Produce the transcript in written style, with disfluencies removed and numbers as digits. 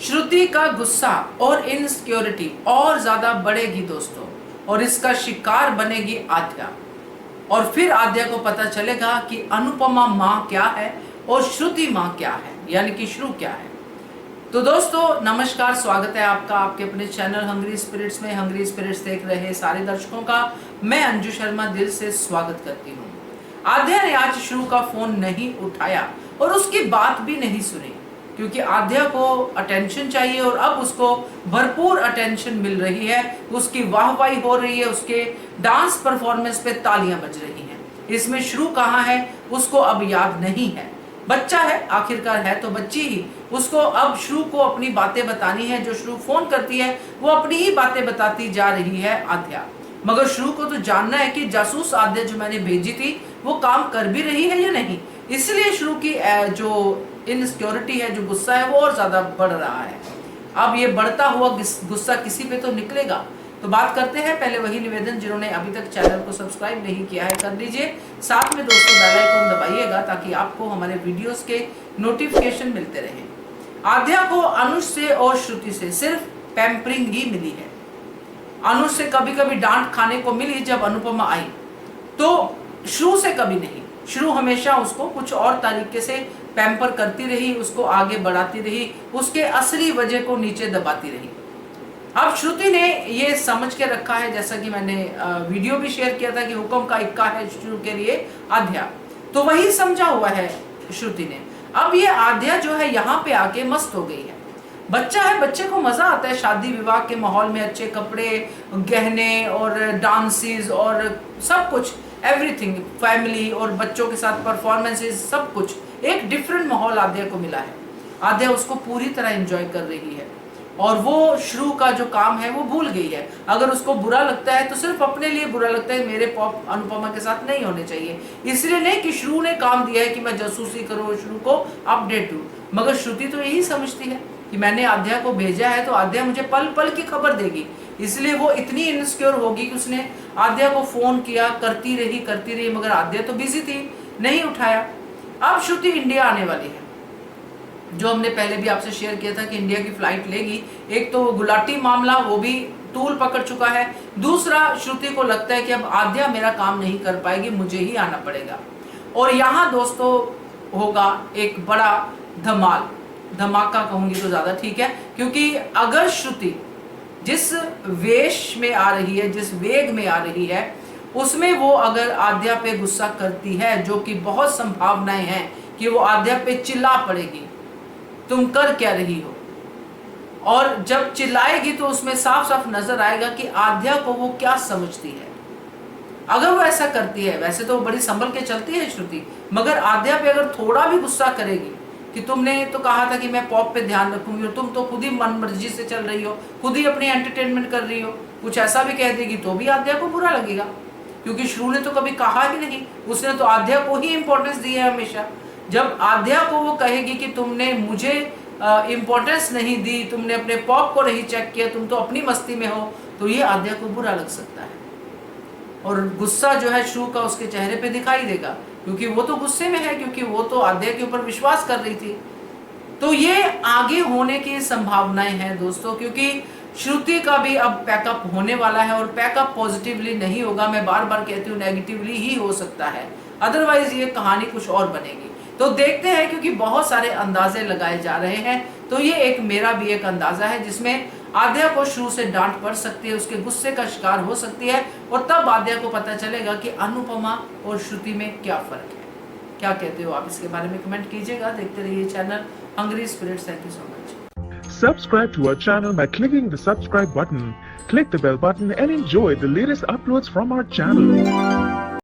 श्रुति का गुस्सा और इनसिक्योरिटी और ज्यादा बढ़ेगी दोस्तों, और इसका शिकार बनेगी आद्या। और फिर आद्या को पता चलेगा कि अनुपमा माँ क्या है और श्रुति माँ क्या है, यानी कि श्रु क्या है। तो दोस्तों नमस्कार, स्वागत है आपका आपके अपने चैनल हंग्री स्पिरिट्स में। हंग्री स्पिरिट्स देख रहे सारे दर्शकों का मैं अंजू शर्मा दिल से स्वागत करती हूँ। आद्या ने आज श्रु का फोन नहीं उठाया और उसकी बात भी नहीं सुनी, क्योंकि आद्या को अटेंशन चाहिए और अब उसको भरपूर अटेंशन मिल रही है। उसकी वाहवाही हो रही है, उसके डांस परफॉर्मेंस पे तालियां बज रही हैं। इसमें श्रु कहाँ है उसको अब याद नहीं है। बच्चा है, आखिरकार है तो बच्ची ही। उसको अब श्रु को अपनी बातें बतानी है। जो श्रु फोन करती है वो अपनी ही बातें बताती जा रही है आद्या। मगर श्रु को तो जानना है कि जासूस आद्या जो मैंने भेजी थी वो काम कर भी रही है या नहीं। इसलिए श्रु की जो इनसिक्योरिटी है, जो गुस्सा है, वो और ज्यादा बढ़ रहा है। अब ये बढ़ता हुआ गुस्सा किसी पे तो निकलेगा। तो बात करते हैं। पहले वही निवेदन, जिन्होंने अभी तक चैनल को सब्सक्राइब नहीं किया है कर लीजिए। साथ में दोस्तों बेल आइकन दबाइएगा ताकि आपको हमारे वीडियोस के नोटिफिकेशन मिलते रहे। आद्या को अनुज से और श्रुति से सिर्फ पैम्परिंग ही मिली है। अनुज से कभी कभी डांट खाने को मिली जब अनुपमा आई, तो श्रु से कभी नहीं। श्रु हमेशा उसको कुछ और तरीके से पैम्पर करती रही, उसको आगे बढ़ाती रही, उसके असली वजह को नीचे दबाती रही। अब श्रुति ने ये समझ के रखा है, जैसा कि मैंने वीडियो भी शेयर किया था कि हुक्म का इक्का है श्रु के लिए आद्या, तो वही समझा हुआ है श्रुति ने। अब ये आद्या जो है यहाँ पे आके मस्त हो गई है। बच्चा है, बच्चे को मजा आता है शादी विवाह के माहौल में, अच्छे कपड़े, गहने और डांसेस और सब कुछ, एवरीथिंग, फैमिली और बच्चों के साथ परफॉर्मेंसेस, सब कुछ एक डिफरेंट माहौल आद्या को मिला है। आद्या उसको पूरी तरह एंजॉय कर रही है और वो श्रु का जो काम है वो भूल गई है। अगर उसको बुरा लगता है तो सिर्फ अपने लिए बुरा लगता है, मेरे पॉप अनुपमा के साथ नहीं होने चाहिए। इसलिए नहीं कि श्रु ने काम दिया है कि मैं जासूसी करूं, श्रु को अपडेट दूं। मगर श्रुति तो यही समझती है कि मैंने आद्या को भेजा है तो आद्या मुझे पल पल की खबर देगी। इसलिए वो इतनी इनसिक्योर होगी कि उसने आद्या को फोन किया, करती रही, मगर आद्या तो बिजी थी, नहीं उठाया। अब श्रुति इंडिया आने वाली है, जो हमने पहले भी आपसे शेयर किया था कि इंडिया की फ्लाइट लेगी। एक तो गुलाटी मामला, वो भी तूल पकड़ चुका है। दूसरा, श्रुति को लगता है कि अब आद्या मेरा काम नहीं कर पाएगी, मुझे ही आना पड़ेगा। और यहाँ दोस्तों होगा एक बड़ा धमाका कहूंगी तो ज्यादा ठीक है, क्योंकि अगर श्रुति जिस वेश में आ रही है, जिस वेग में आ रही है, उसमें वो अगर आद्या पे गुस्सा करती है, जो कि बहुत संभावनाएं हैं कि वो आद्या पे चिल्ला पड़ेगी, तुम कर क्या रही हो। और जब चिल्लाएगी तो उसमें साफ साफ नजर आएगा कि आद्या को वो क्या समझती है। अगर वो ऐसा करती है, वैसे तो वो बड़ी संभल के चलती है श्रुति, मगर आद्या पे अगर थोड़ा भी गुस्सा करेगी कि तुमने तो कहा था कि मैं पॉप पे ध्यान रखूंगी और तुम तो खुद ही मन मर्जी से चल रही हो, खुद ही अपनी एंटरटेनमेंट कर रही हो, कुछ ऐसा भी कह देगी तो भी आद्या को बुरा लगेगा। क्योंकि श्रु ने तो कभी कहा ही नहीं, उसने तो आद्या को ही इंपॉर्टेंस दी है हमेशा। जब आद्या को वो कहेगी कि तुमने मुझे इंपॉर्टेंस नहीं दी, तुमने अपने पॉप को नहीं चेक किया, तुम तो अपनी मस्ती में हो, तो ये आद्या को बुरा लग सकता है। और गुस्सा जो है श्रु का उसके चेहरे पे दिखाई देगा, क्योंकि वो तो गुस्से में है, क्योंकि वो तो आद्या के ऊपर विश्वास कर रही थी। तो ये आगे होने की संभावनाएं हैं दोस्तों, क्योंकि श्रुति का भी अब पैकअप होने वाला है और पैकअप पॉजिटिवली नहीं होगा। मैं बार बार कहती हूँ नेगेटिवली ही हो सकता है, अदरवाइज ये कहानी कुछ और बनेगी। तो देखते हैं, क्योंकि बहुत सारे अंदाजे लगाए जा रहे हैं। तो ये एक मेरा भी एक अंदाजा है जिसमें आद्या को श्रु से डांट पड़ सकती है, उसके गुस्से का शिकार हो सकती है, और तब आद्या को पता चलेगा कि अनुपमा और श्रुति में क्या फर्क है। क्या कहते हो आप, इसके बारे में कमेंट कीजिएगा। देखते रहिए channel Hungry Spirits. Thank you so much. Subscribe to our channel by clicking the subscribe button. Click the bell button and enjoy the latest uploads from our channel.